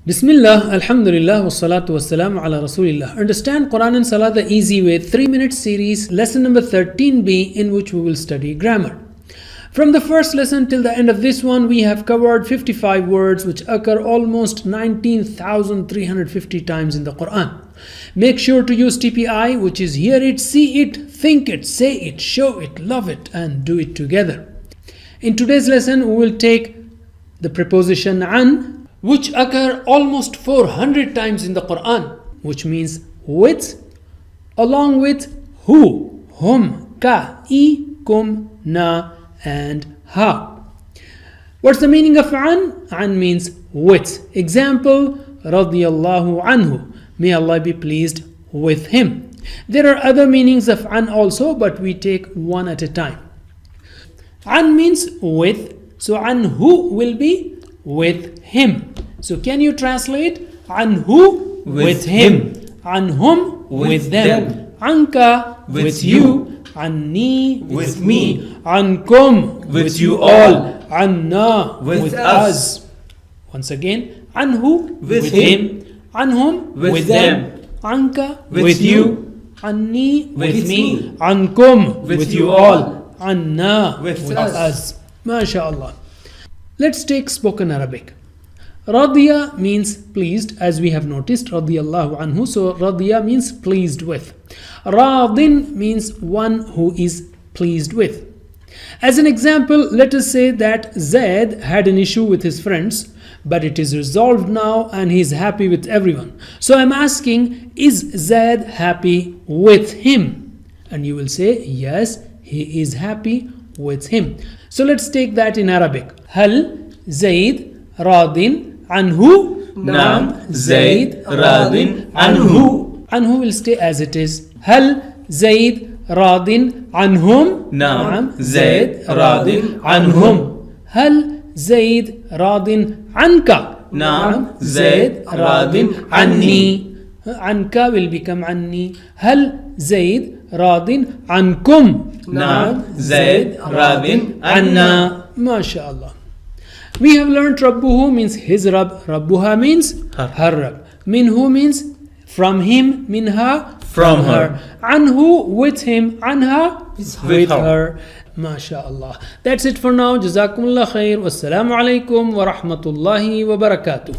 Bismillah, Alhamdulillah, wassalatu wassalamu ala Rasulillah. Understand Quran and Salah the easy way, 3-minute series, lesson number 13b, in which we will study grammar. From the first lesson till the end of this one, we have covered 55 words which occur almost 19,350 times in the Quran. Make sure to use TPI, which is hear it, see it, think it, say it, show it, love it, and do it together. In today's lesson, we will take the preposition an, which occur almost 400 times in the Quran, which means with, along with who, hum, ka, I, kum, na, and ha. What's the meaning of an? An means with. Example, radiyallahu anhu, may Allah be pleased with him. There are other meanings of an also, but we take one at a time. An means with, so anhu will be with him. So can you translate anhu with him, anhum with them, anka with you, anni with me, ankum with you all, anna with us. Once again, anhu with him, anhum with them, anka with you, anni with me, ankum with you all, anna with us. MashaAllah. Let's take spoken Arabic. Radiya means pleased, as we have noticed, radiyallahu anhu. So radiya means pleased with. Radin means one who is pleased with. As an example, let us say that Zaid had an issue with his friends, but it is resolved now and he is happy with everyone. So I'm asking, is Zaid happy with him? And you will say, yes, he is happy with him. So let's take that in Arabic. Hal Zaid radin anhu? Naam, Zaid radin anhu. Anhu will stay as it is. Hal Zaid radin anhum? Naam, Zaid radin anhum. Hal Zaid radin anka? Naam, Zaid radin anni. Anka will become anni. Hal Zaid radin ankum? Naam, Zaid radin anna. MashaAllah. We have learned Rabbuhu means his Rabb, Rabbuha means her Rabb, Minhu means from him, Minha from her, Anhu with him, Anha with her. her. MashaAllah. That's it for now. Jazakumullah khair. Wassalamu alaikum wa rahmatullahi wa barakatuh.